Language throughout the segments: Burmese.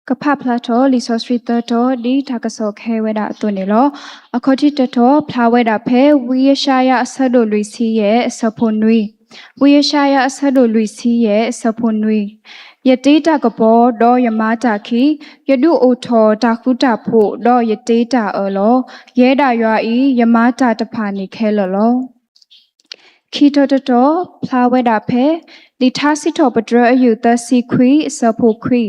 ကဖဖလာတော်လီဆိုစရီတော်ဒီထာကဆောခဲဝဲတာအတွနေလောအခုတိတတော်ဖလာဝဲတာဖဲဝီယရှာယအဆက်တို့လူစီရဲ့စဖွန်နွီဝီယရှာယအဆက်တို့လူစီရဲ့စဖွန်နွီယတေတာကဘောဒေါ်ယမတာခီယဒုအိုထော်တာခုတာဖို့ဒေါ်ယတေတာအော်လောရဲတာရွာဤယမတာတဖာနေခဲလောခီတော်တော်ဖလာဝဲတာဖဲဒီသာစီတော်ပဒရအယူသစီခွီစဖိုခွီ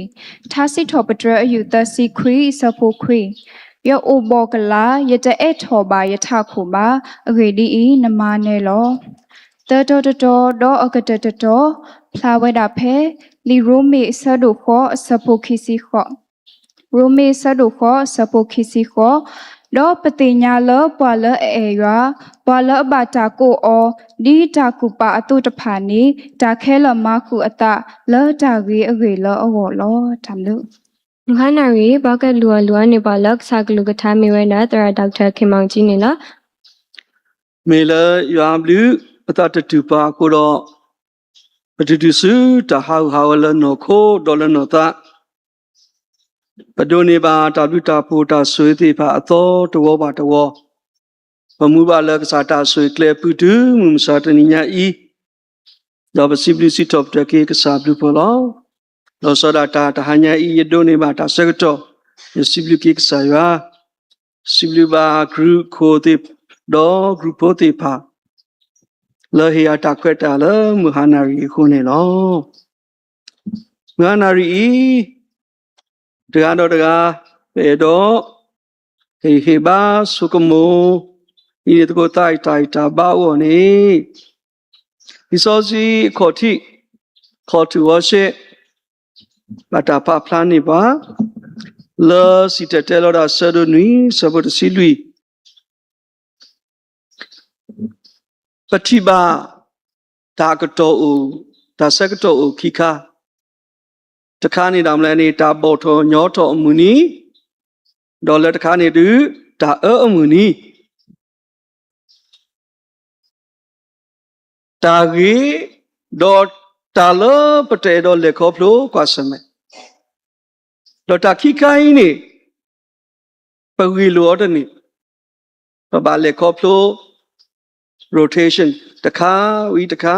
သာစီတော်ပဒရအယူသစီခွီစဖိုခွီယောအိုဘောကလာယတအဲ့ထော်ပါယထခုပါအဂေဒီဤနမနဲလောတော်ဒေါ်အကတတော်ဖလာဝဲတာဖဲလီရိုမီဆဒိုခောစဖိုခီစီခောရိုမီဆဒိုခောစဖိုခီစီခောဒေါ်ပတိညာလောပွာလအေရွာပွာလဘာတာကိုအောဒီတာကူပါအတုတဖာနီတာခဲလမခုအတလောတာကြီးအဂေလောအောလောတမ်လူငါနာရီဘကလူနေပါလက်စာကလူကထားမီဝဲနာတရာဒေါက်တာခင်မောင်ကြီးနေလားမေလရွာဘလူအတတူပါကိုတော့ပတူတူစုတဟောလနောခိုဒေါ်လနောတာပဒိုနေပါတာလူတာပိုတာဆွေးသေးပါအတော်တော်ပါတော်ဘမှုပါလကစားတာဆွေကလေပူတူမမစာတနိညာဤတော့ပစီပလီစီတော့တကေကစားဘလူပေါ်လောလောစတာတာတဟညာဤယဒိုနေပါတာစကတော့စီပလီကေကစားရွာစီပလီပါဂရုခိုတိဒေါ်ဂရုပိုတိပါလောဟီယာတာခွက်တာလမဟာနာရီခုနေလောမဟာနာရီတရားတော်တရားပေတော့ဟေဘာစုကမိုဤတကိုတိုက်တာဘာဝနေဒီစောစီခေါ်တူဝရှိဘာတာပါပလန်နေပါလောစီတတဲလောဒါဆဒနွီစဘတ်စီလူပတိဘာတာကတော်ဦးဒါစကတော်ဦးခိခါတခါနေတော်မလဲနေတာပေါ်ထောညောထောအမှုနီဒေါ်လာတခါနေတူဒါအမှုနီတာကြီးဒေါ်တာလပတေဒေါ်လေခေါဖလိုကွာစမဲဒေါ်တာခိခိုင်းနေပဝီလောတနေဘာလေခေါဖလို rotation တခါဝီတခါ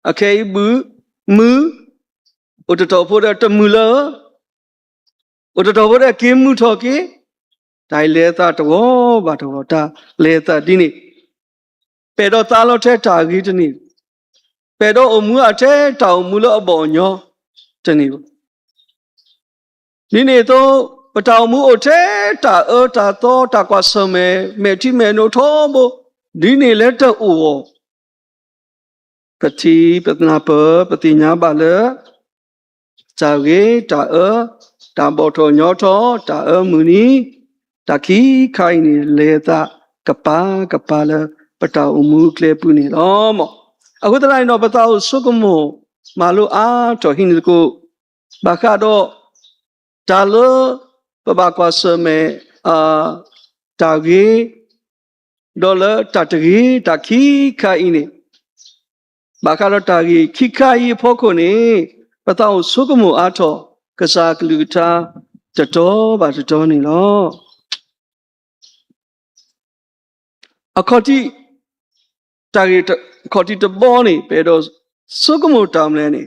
အခဲဘူးမူอุตตะโพดะตะมุลาอุตตะโพดะกิมุทอกิไดเลตะตวบาตวตาเลตะดินิเปดอตาโลเทตากิตนิเปดออมูอะเทตาวมูลอบ่ญอตนินินิโตปตาวมูอเทตาตาโตตากวาสเมเมทิเมโนโทโบดินิเลตะอูวปฏิปตนาเปปฏิญาบาเลဇာဝေတာတာဘောထောညောထောတာမူနီတခိခိုင်နေလေတာကပါလပတာအမှုကလေပူနေလောမောအခုတလိုက်တော့ပတာဆုကမောမာလိုအားတော်ဟင်းကိုဘာခါတော့တာလပပကွာစမေတာဝေဒေါ်လာတတကြီးတခိခိုင်နေဘာခါတော့တာကြီးခိခိုင်ဖို့ခုနေပတောင်ဆုကမှုအားထောကစားကလူတာတတော်ပါတတော်နေလောအခတိတာရီခတိတဘောနေပေတော့ဆုကမှုတောင်းလဲနေ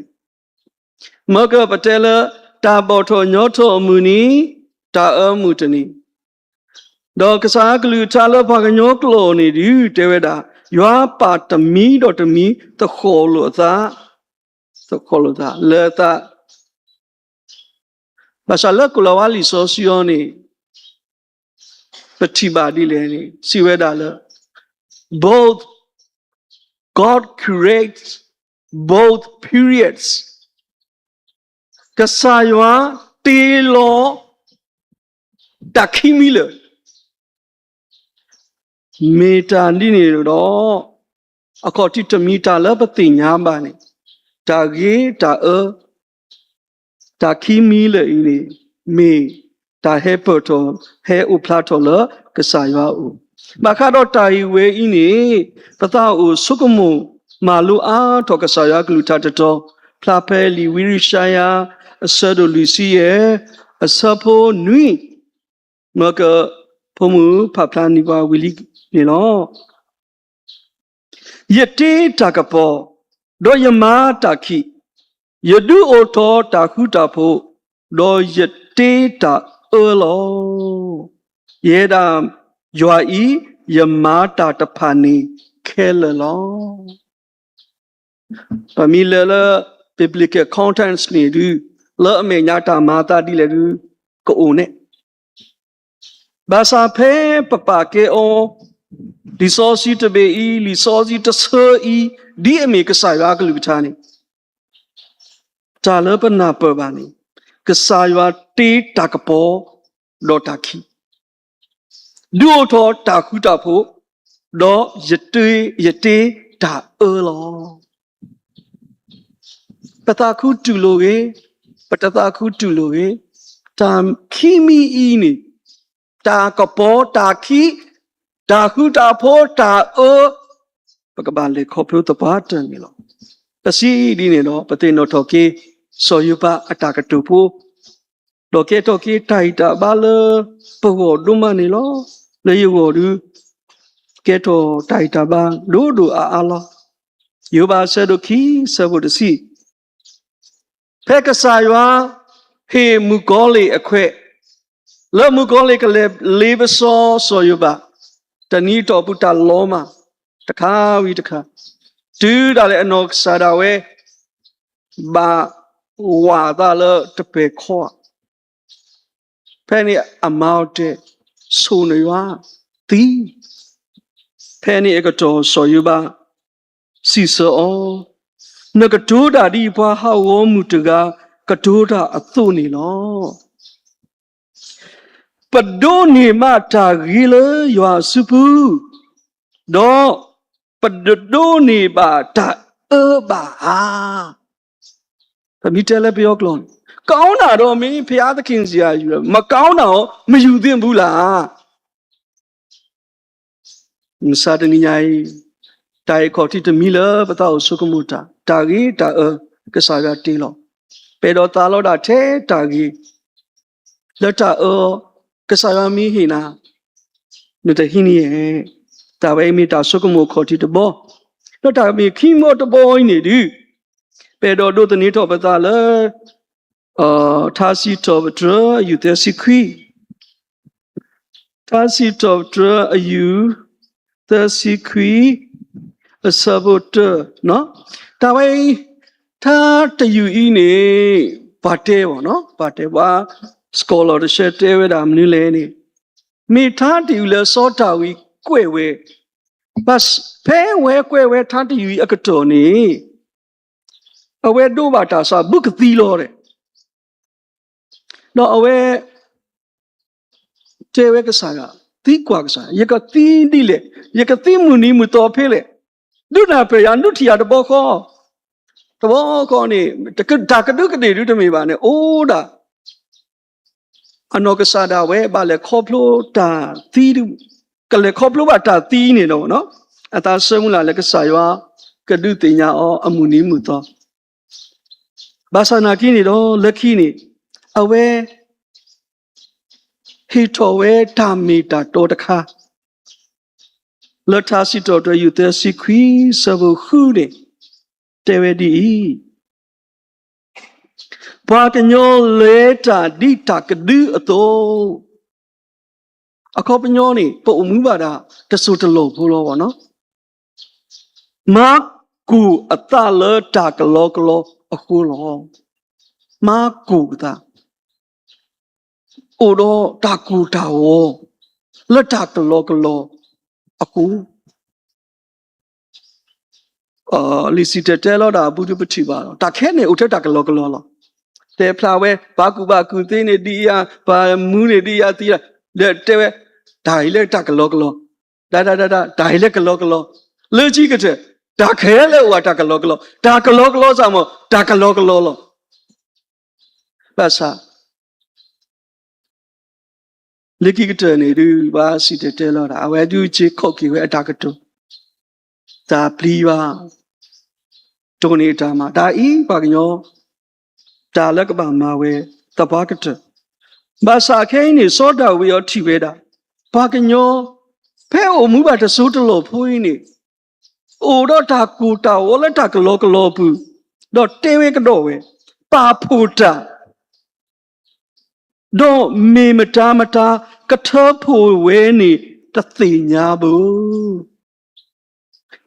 မကပတဲလတာဘောထောညောထောအမှုနီတာအမှုတနီဒေါကစားကလူတာလဘာကညောကလောနေဒီတဲဝဲတာရွာပါတမီတော့တမီတခေါ်လို့သာသခေါ်လို့သာလေတာဘာသာလကလဝါလီဆိုစီယိုနီပတိပါဒီလေနီစီဝဲတာလေ both God creates both periods ကဆာယွာတေလောတခိမီလေမေတာနိနေတော့အခေါ်တိတမီတာလပတိညာပါနေတာကြီးတာခိမီလေဤမေတာဟေပတောဟေဥပလာတောလကဆာယောဥမခါတော့တာယီဝေဤနေပသဥဆုကမုမာလူအားတောကဆာယောကလူထတတော်ဖလာဖဲလီဝီရိရှာယာအဆဒိုလူစီယေ အစဖို့နွိမကဖမှုဖပလာနိပါဝီလီနေလောယတေတာကပေါ်ဒေါ်ယမာတာခိယဒုအိုထောတာခုတာဖို့ဒေါ်ယတေတာအောလောယေဒာယွာဤယမာတာတဖာနေခဲလလောပမီလလ biblical contents နေဒီလောအမေညာတာမာတာဒီလေဒီကိုနဲ့ဘာသာဖဲပပကေအောဒီစောစီတဘေဤလီစောစီတဆွဤဒီအမေကစားရကလူထားနေတာလပနာပဘာနေကစားရတေးတကပေါ်လောတာခီဒူထောတာခုတာဖို့တော့ယတေတာအောလောပတာခုတူလိုကေပတတာခုတူလိုကေတာခီမီဤနေတာကပေါ်တာခီတာခုတာဖို့တာအောပကဘာလေခေါပလို့တပါတန်မီလောတစီဒီနေတော့ပတိနောထောကေစောယုပအတာကတူဖို့တော့ကေတော့ကေတိုင်တာဘာလဘောဒုမနေလောလေယောဒူကေတော့တိုင်တာဘာဒူဒူအာလောယောဘာဆဒုခီဆဘုဒစီဖက်ကစားရွာဟေမူကောလေအခွဲ့လောမူကောလေကလေလေးပစောစောယုပတဏီတော်ပုတ္တလောမတခါဝီတခါတူဒါလေအနောစာရဝဲဘာဝါဒါလတပေခေါ်ဖဲနေအမောက်တဲ့ဆိုနေရွာတီဖဲနေအကတော်စောယုပစီစောနကတိုးတာဒီဘွားဟောဝမူတကကတိုးတာအသုနေလောပဒိုနေမတာဂီလေယွာစုပူတော့ပဒိုနေပါတာဘာသမီးတယ်လည်းပြောကလုံးကောင်းတာတော့မင်းဖျားသခင်စရာယူမကောင်းတာမယူသင့်ဘူးလားမစာတနိယာတိုင်ခေါ်တိတမီလပတောဆုကမှုတာဂီတာကစားရတေးလောပေတော်တာလောတာထဲတာဂီလက်တာကစားရမီဟိနာနတဟိနီရဲ့တာဝဲမီတာဆုကမှုခေါ်တိတဘောတော့တာမီခီမောတဘောနေဒီပေတော်တို့တနည်းတော့ပတာလေသာစီတော်ဒရယူတဲ့စီခွီသာစီတော်ဒရအယူတဲ့စီခွီအစဘတ်နော်ဒါဝဲထားတယူဤနေဘာတဲပေါ့နော်ဘာတဲပါ scholarship တဲဝဲတာမနည်းလဲနေမိထားတူလဲစောတာဝီကွဲ့ဝဲဘတ်ဖဲဝဲကွဲ့ဝဲထားတူဤအကတော်နေအဝဲတို့ဘာတာစာဘုကသီလောတဲ့တော့အဝဲတဲဝဲကစားကတီးကွာကစားရကတီးဒီလေရကတီးမူနီမူတော်ဖဲလေဒုနာပရယနုထီယာတဘောခေါ်တဘောခေါ်နေတကဒါကဒုကတိဒုတမေပါနဲ့အိုးတာအနောကစားတာဝဲဘာလဲခေါပလိုတာတီးကလေခေါပလိုဘာတာတီးနေတော့နော်အသာဆမှုလာလည်းကစားရွာကဒုတင်ညာအောအမှုနီးမှုတော့ဘာသာနာကြီးနေတော့လက်ခီနေအဝဲဟီတော်ဝဲတာမီတာတော်တခါလထာစီတော်တို့ယူတဲ့စီခွီစဘခုတဲ့တေဝဒီဘာကညောလေတာဒီတာကဒူအတော်အခေါ်ပညောနေပုံမှုပါတာတဆူတလို့ဘိုးလောပါနော်မာကူအတလတာကလောကလောအခုလောမာကူတာအိုတော့တာကူတာဝလက်တာကလောကလောအခုလီစီတဲလောတာဘူးပတိပါတော့တာခဲနေဥထတာကလောကလောလောတဲဖလာဝဲဘာကူသေးနေဒီယာဘာမူးနေဒီယာတီးလက်တဲဝဲဒါကြီးလက်တာကလောကလောဒါဒါကြီးလက်ကလောကလောလေကြီးကတဲ့ဒါခဲလေဟိုတာကလောကလောဒါကလောကလောဆိုမဒါကလောကလောလောပါစာလက်ကီကတဲ့နေဒီဘာစီတဲလောတာအဝဲသူချေခောက်ကြီးဝဲအတာကတူဒါပလီပါတိုနေတာမှာဒါဤဘာကညောဒါလက်ကပါမှာဝဲတဘာကတ ဘာစာခဲနေစောတာဝေရောထိဝဲတာဘာကညောဖဲအိုမှုပါတစိုးတလို့ဖိုးနေအိုတော့တာကူတာဝလက်တာကလောဘူးတော့တေဝဲကတော့ဝဲပါဖို့တာတော့မေမတာကထဖို့ဝဲနေတသိညာဘူး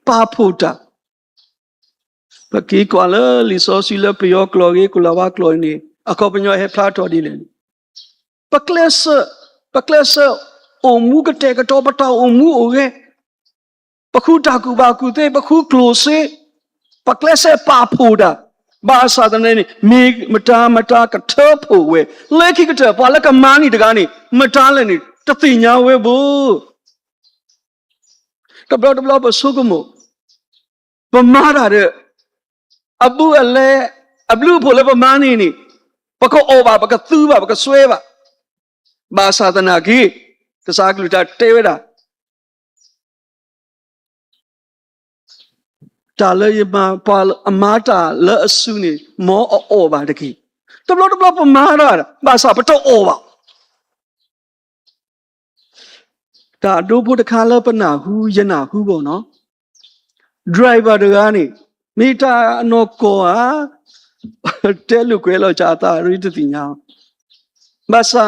ပါဖို့တာပကီကွာလလီဆိုစီလပယောကလော်ကြီးကလာဝကလော်နေအခုပညောဟဲဖလာတော်ဒီလေပကလက်ဆအမှုကတဲ့ကတော့ပတောအမှုအိုရဲ့ပခုတာကူပါကူတဲ့ပခုကလိုစေပကလက်ဆပါဖို့တာဘာသာတဲ့နေမေမတာကထဖို့ဝဲလက်ခိကတဲ့ဘာလက်ကမာနီတကားနေမတားလည်းနေတသိညာဝဲဘူးတဘလပဆုကမိုပမာရတဲ့အဘူအလဲအဘလူဖို့လည်းပမာနီနေပကောအောပါပကသူပါပကဆွဲပါဘာသာတနာကြီးကစားကလူတာတေဝတာတာလေမပါအမာတာလဲအဆုနေမောအောပါတကြီးတဘလပမာရဘာသာပတော့အောပါဒါဒို့ဖို့တခါလဲပနာဟူယနာဟူပေါ့နော် driver တကားနေမီတာအနော်ကောဟာတဲလူကွဲလို့ကြာတာရီတတိညာဘာသာ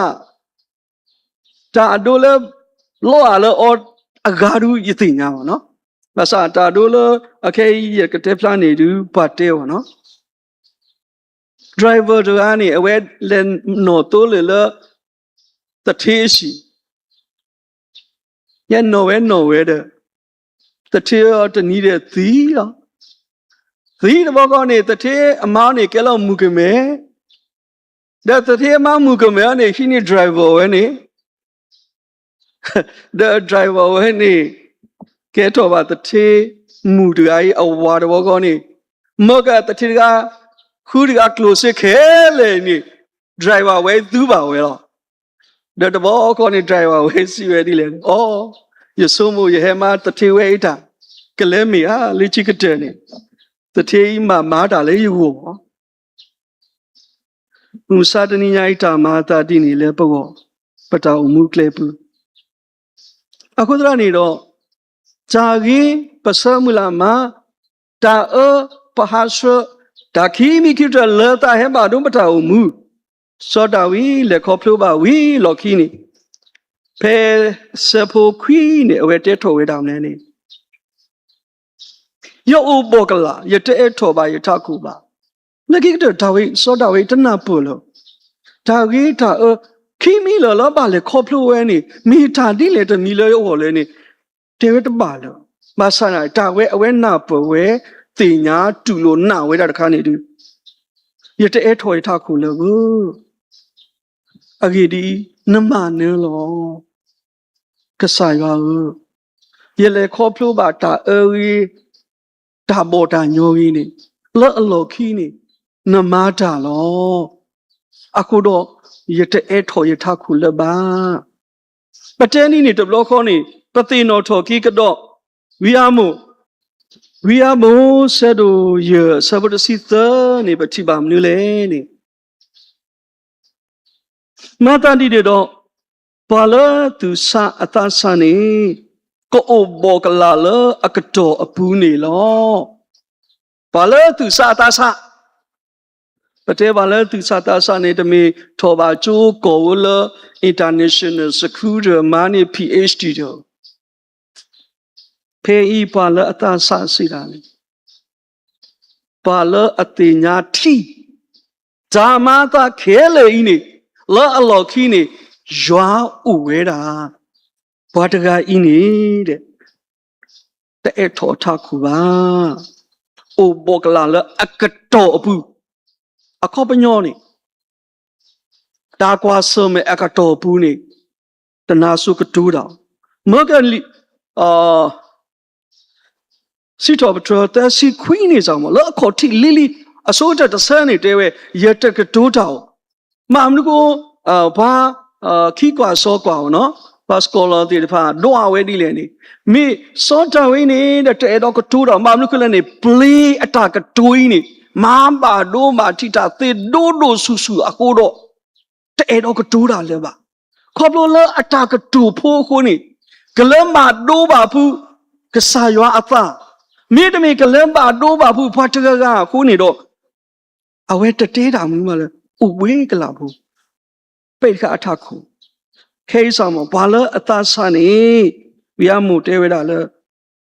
တာဒိုလဲလောအလောအဂါရူယတိညာပေါ့နော်ဘာသာတာဒိုလဲအခဲရကတဲ့ပလန်နေတူပတ်တဲပေါ့နော် driver တကားနေအဝဲလဲနော်တိုးလေလတထေးရှိညနော်ဝဲတဲ့တထေးတနီးတဲ့သီးတော့သီးတော့ကောနေတထေးအမောင်းနေကဲလို့မူကမဲတဲ့တထေးအမောင်းမူကမဲနေရှိနေ driver ဝဲနေthe driver ဝဲနေကဲတော့ပါတထေးမူတကြီးအဝါတော့ကောနေမောကတထေးကခူးတက close ခဲလေနေ driver ဝဲသူ့ပါဝဲတော့တဲ့ဘောကောနေ driver ဝဲစီဝဲဒီလေအော်ယဆုမိုယဟမတထေဝဲဣတာကလဲမီဟာလိချိကတဲ့နေတထေမာတာလေယူဟောဥစာတနိညာဣတာမာတာတိနေလဲပေါ့ပတောင်မူကလေပူအခုတရနေတော့ဂျာဂီပစမူလာမာတာပဟာရှဒါခီမီကိတလဲတာဟဲဘာဒုမတောင်မူစောတာဝီလေခေါပလိုပါဝီလော်ခီနီဖဲစဖိုခွီနေအဝဲတဲထော်ဝဲတောင်နေနေယောအိုဘောကလာယတဲထော်ပါယထကူပါလကိကတဝိစောတာဝိတနာပူလို့ဒါဂီတာခီမီလောပါလေခေါပလိုဝဲနေမီတာတိလေတမီလောယောဟော်လဲနေတေဝတပါလို့မဆနာတာဝဲအဝဲနာပဝဲတင်ညာတူလို့နာဝဲတာတခါနေတူယတဲထော်ယထကူလို့အဂီဒီနမနဲလောကစားရရလေခေါပလိုပါတာအေးတာဘောတာညိုကြီးနေလောအလောခီနေနမတာလောအခုတော့ရတဲ့ထော်ရထခုလပါပတဲနီနေတဘလခေါနေပတိနောထော်ခီကတော့ဝီယာမိုဆဒိုရဆဘဒစီသနေပတိပါမနူလေနေမတာဒီတော့ပါလသူစာအတဆာနေကိုအိုဘောကလာလအကတော်အပူးနေလောပါလသူစာအတဆာပတဲပါလသူစာတဆာနေတမီထောပါချိုးကိုဝလ international security money phd တော့ဖေးဤပါလအတဆာစီတာလေပါလအတိညာတိဇာမတာခဲလေဤနေလောအလောခီနေရွာဥဝဲတာဘာတကားဤနေတဲ့တဲ့ထောထခုပါအိုဘောကလာလအကတော်အပူအခေါပညောနေတာကွာဆမဲအကတော်ပူနေတနာစုကတူးတော်မကလီစီတော်ပထရတစီခွီးနေဆောင်မလောအခေါ်ထိလီလီအစိုးတတဆန်းနေတဲဝဲရတကတူးတော်မအမလူကိုဘာခီကွာစောကွာနော်ဘတ်စကောလာတီဖာဒွာဝဲဒီလေနေမိစောတဝင်းနေတဲ့တဲတော့ကတူးတော်မမလူကလည်းနေပလီအတာကတူးနေမာဘာဒိုမာတီတာသေဒိုဆူဆူအကိုတော့ တဲတော့ကတိုးတာလဲပါခေါပလိုလအတာကတူဖိုးခုန်ကလမ်းမှာဒိုးပါဘူးကစားရွာအသားမြေတမီကလမ်းပါဒိုးပါဘူးဖွာတကကခုန်တော့အဝဲတတဲတာမျိုးမလဲဥဝေးကလာဘူးပိတ်ကအထခုခဲဆောင်မဘာလဲအသားဆန်နေဘီယာမိုတဲဝဲတာလဲ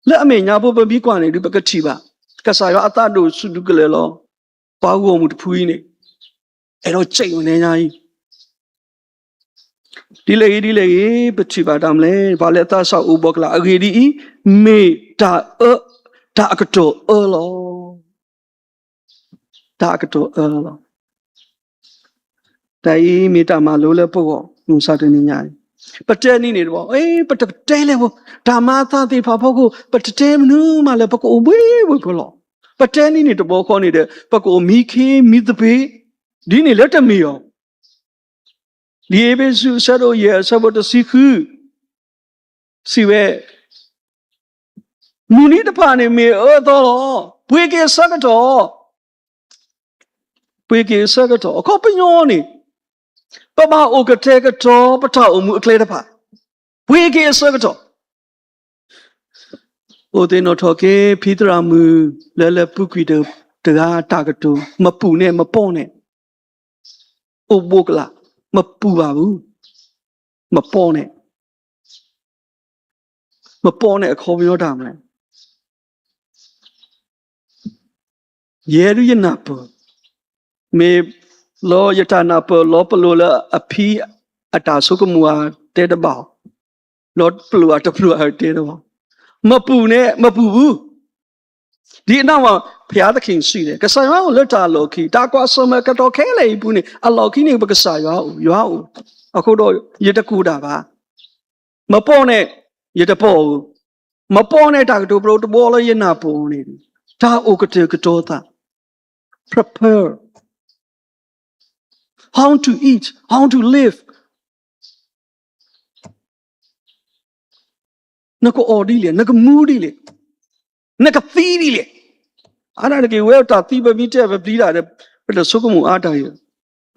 လက်အမေညာဖို့ပပီးကွာနေဒီပကတိပါကစားရွာအသားတို့စုဒုကလေလောပါဝမှုတဖူးကြီးနေအဲ့တော့ချိန်နေညာကြီးဒီလေပတိပါတမ်လေဘာလဲသဆောက်ဥဘကလာအဂီဒီမေတာတာကတောလောတာကတောလောတိုင်မေတာမလို့လဲပေါ့နုစားတင်ညာပတဲနီနေတော့အေးပတဲလေဘောဓမ္မသာတိဖာဖို့ကိုပတဲမနူးမလဲပကိုဝေးဝကလောပတဲနီနေတော့ခေါ်နေတဲ့ပကိုမိခေမိသပေဒီနေလက်တမီရောဒီဧဘေစုဆရောရဲ့ဆဘတ်စီခုစီဝဲမူနီတဖာနေမေတော့ဘွေကေစကတော့အခုပညောနေပမအိုကတဲ့ကတော့ပထောက်မှုအကလေးတဖာဘွေကေစကတော့အိုတဲ့နော်ထော်ကေဖီတရာမူလဲပုကွီတကားတာကတူမပူနဲ့မပေါ့နဲ့အိုဘိုကလာမပူပါဘူးမပေါ်နဲ့အခေါ်ပြောတာမလဲယေရယနာပမေလောယတနာပလောပလောလအဖီအတာဆုကမူအားတဲတပေါလောပလောတပလောတဲတပေါမပူနဲ့မပူဘူးဒီအနောက်မှာဘုရားသခင်ရှိတယ်ကစားရွာကိုလွတ်တာလော်ခီတာကွာဆမကတော့ခဲလေဘူးနေအလော်ခီနေပကစားရွာအခုတော့ရတကူတာပါမပေါ်နဲ့ရတပေါ်မပေါ်နဲ့တာကတော့ဘလို့တပေါ်လို့ရနာပေါ်နေတယ်ဒါအိုကတဲ့ကတော့တာ prepare how to eat how to live နကအော်ဒီလေနကမူဒီလေနကသီးဒီလေအဲ့ဒါတကယ်ဝဲတာသီးပမီတဲ့ပဲပြီးတာတဲ့ဘယ်လိုဆုကမှုအားတာရ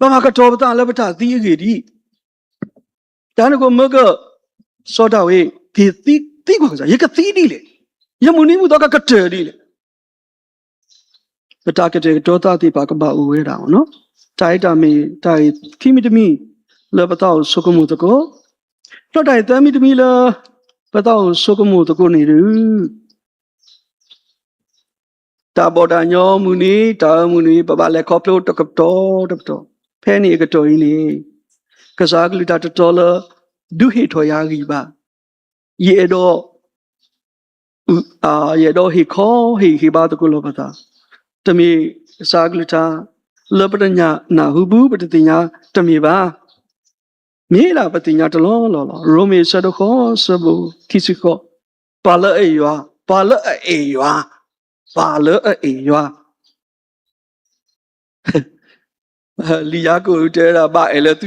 ဘာမှကတော့ပတာလည်းပတာသီးအကြီးဒီဒါနကိုမကစောတာဝေးဒီသီးကွာစားရကသီးဒီလေရမူနီမှုတော့ကကတဲ့ဒီလေပတာကတဲ့တော့တာတိပါကပါဦးဝဲတာနော်တိုက်တာမီတိုက်ခိမီတမီလပတာဆုကမှုတကောတော့တိုက်တမီတမီလပတာဆုကမှုတကောနေရတာဘော်တာညောမူနီတာမူနီပပလက်ခေါပလို့တကတော့ဖဲနေကတော့ကြီးလေကစားကလူတာတော်လဒုဟေထော်ရကြီးပါရေတော့ဟေခေါ်ဟေပါတကူလောပတာတမီစားကလူတာလပတညာနာဟုဘူးပတတိညာတမီပါမြေလာပတိညာတလောလောရိုမေဆဒခောဆဘူခိစီခောပါလအေယွာပါလအေယွာလီယာကိုတဲတာပါအဲ့လေသူ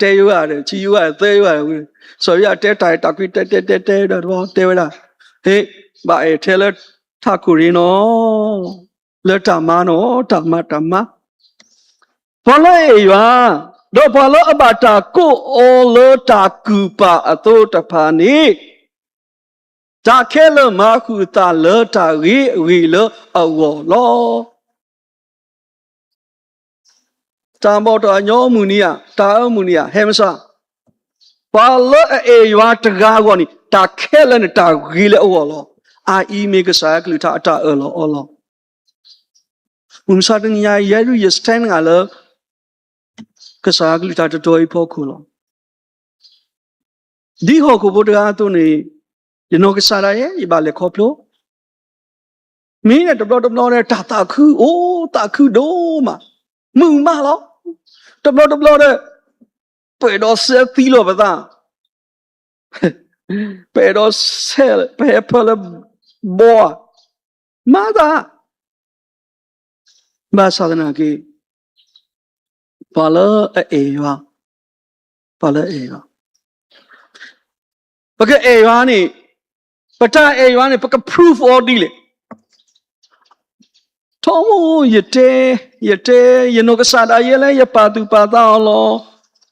တဲရွရတယ်ချီရွရသဲရွရဆိုရတဲတိုင်တကွီတဲတော့တဲဝလာဟေးပါအဲ့ထဲလက်ထခုရင်းနော်လက်တမနော်တမဘာလဲရွာတော့ဘာလို့အဘတာကိုအော်လတာကူပါအတော့တဖာနေဒါခဲလမခုတာလတာရီလအဝလောတံဘောတော်ညောမူနီယာတာအမူနီယာဟဲမစာဘာလအေရွာတကားကောနီတာခဲလနဲ့တာရီလအဝလောအာအီမေကစားကလူတာအတာအလောဘုံစားတညာရရစတန်ကလောကစားကလူတာတော်ဤဖို့ခုလောဒီဟောကိုဘုရားသူနေယနောကစားရရဲ့ဒီပါလေခေါပလို့မင်းနဲ့တပလောနဲ့တာခုအိုးတာခုဒိုးမှာမူမလောတပလောတဲ့ပေတော့ဆယ်သီလောပသားပေတော့ဆယ်ပေပလဘောမာသာဘာသာနာကေပါလအေရွာပကအေရွာနေပတာအေရွာနေပက proof or deal ထုံးရတဲယနောကစားရလဲရပါသူပါသားလော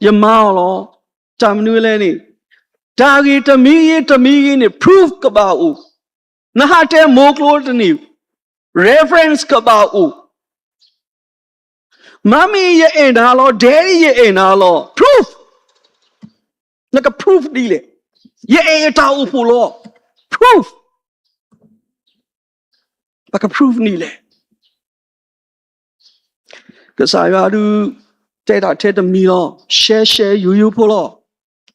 Yamalo, Tamnuleni, Dagi Tami, proof Kabau. Nahate Moklotani, reference Kabau. Mommy ye ain't hello, daddy ye ain't hello. Proof. Like a proof deal. Ye ain't a law. Proof. Like a proof deal. Because I do take the meal, share, you pull up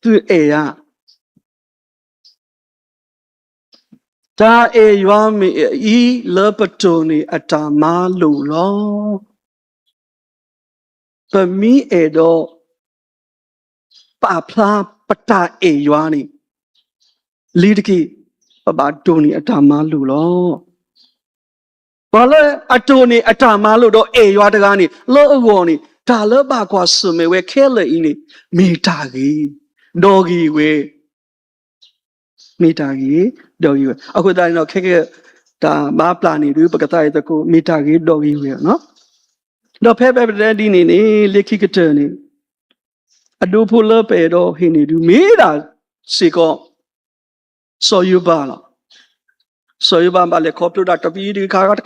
to a. Ta you are me, e lepatoni at a malulo. But me edo papa pata e yuani. Lidki about Tony at a malulo. Wala atoni at a maludo e yuatagani, lo woni, tala bakwasume we killer in it, me tagi, doggy way. Mitagi, doggy. I could I know kick the ma plani do, but I the co mitagi, doggy way, no? The pepper daddy in a licky attorney. I do pull up a door, he need to me that sicko. So you bala. So you bamba le copy that to be the car.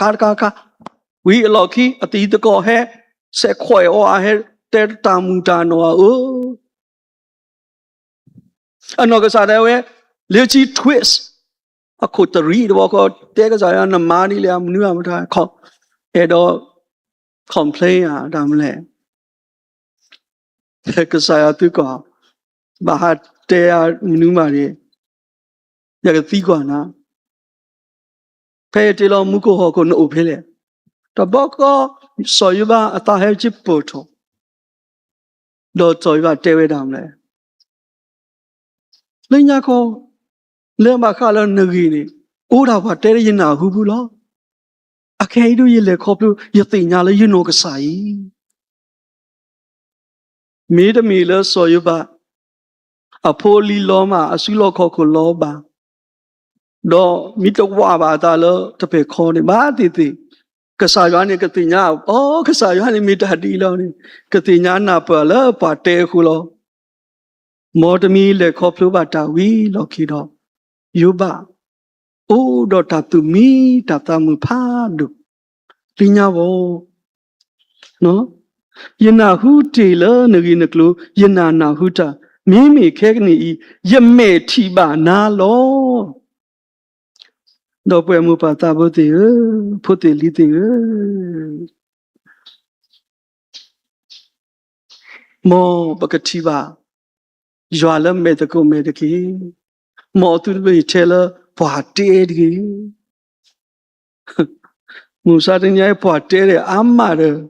We lucky at the go hair, say quay or I had that tamutano. Oh, another side away, little twist. I could read walk out, take us I on the money, I'm new, I'm call it all complain, damn lay. Because I had to go. But they are new money. You can think on now. Pay till on Muko Hoko no opele. The Boko so you ba at the hedge poto. Don't so you are David Amle. Linyako Lema Kala Nagini. Uda what there you now, Hubula. I can't do you like hope you think Yala you know Kasai. Made a miller so you ba. A poly loma, a silo coco loba. Do mito waba dalo to pay corny baditi. Kasayani Katina, oh, Kasayani mita hadiloni. Katina napala, pate hulo. More to me le coplubata, we lokido. Yuba. Oh, do tap to me, tatamu padu. Pinyavo. No? Yena huti la naginaklu, yena na huta. Mimi kegni, yame tiba na lo. No puede mupata put the leading. More Bakativa. Joala medical medicine. More to be teller, potted. Musatinya potted, amada.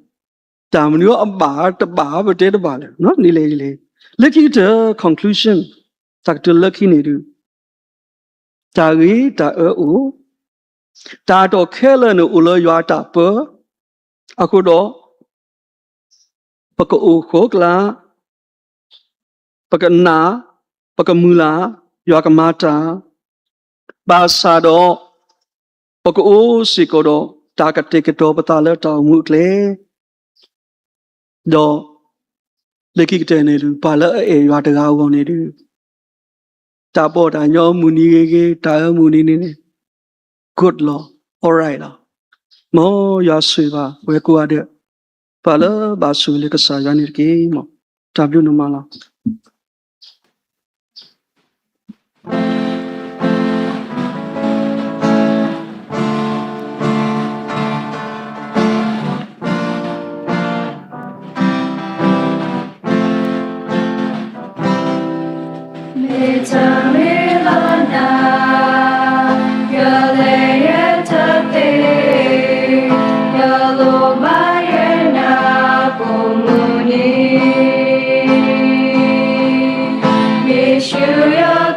Damn you about the barb, dead baller, not nearly. Look at the conclusion. Talk to lucky nedu. Tagi, ta Tato Kellen Ula Yata Per Akudo Paka Ukokla Pakana Pakamula Yakamata Basado Paka O Sikodo Taka Tikato Patala Mukle Do Lekitene Pala E Yataga Wonidu Tapo Tanyo Muni Taya Muni. Good law, all right. Mo Yasuva, we go at it. Pala Basu like a Sayani game. W Numala. Wish you your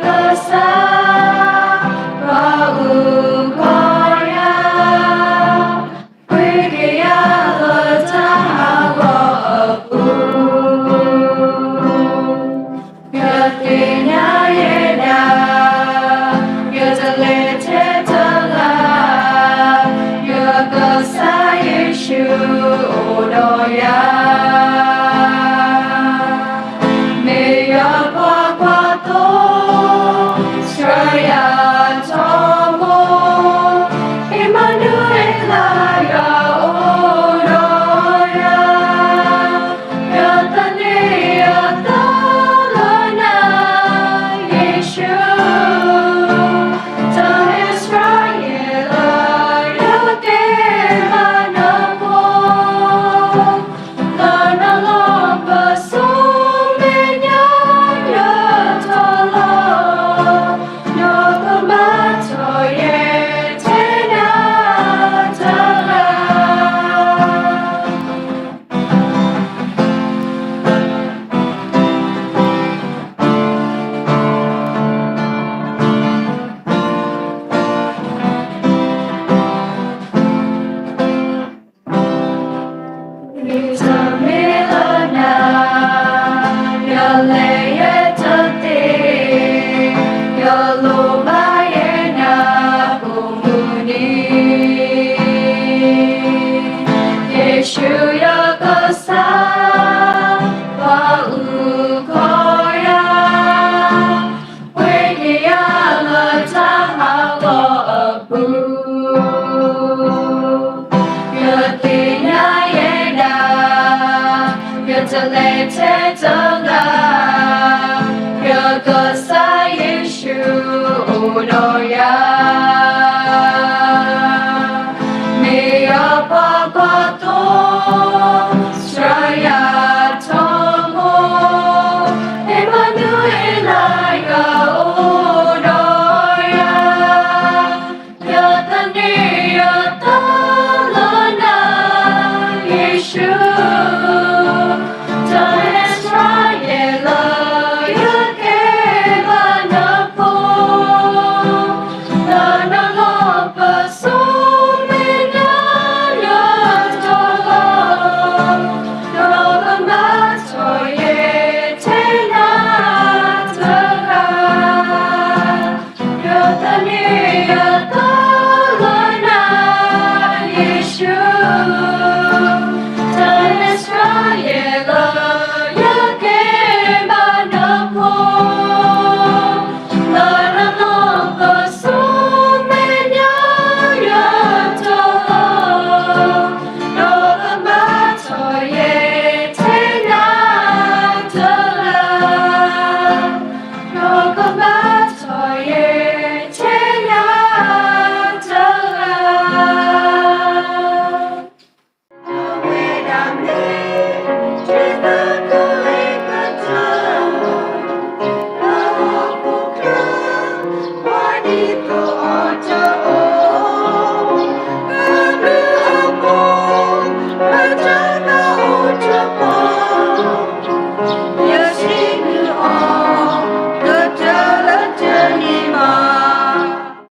Hallelujah.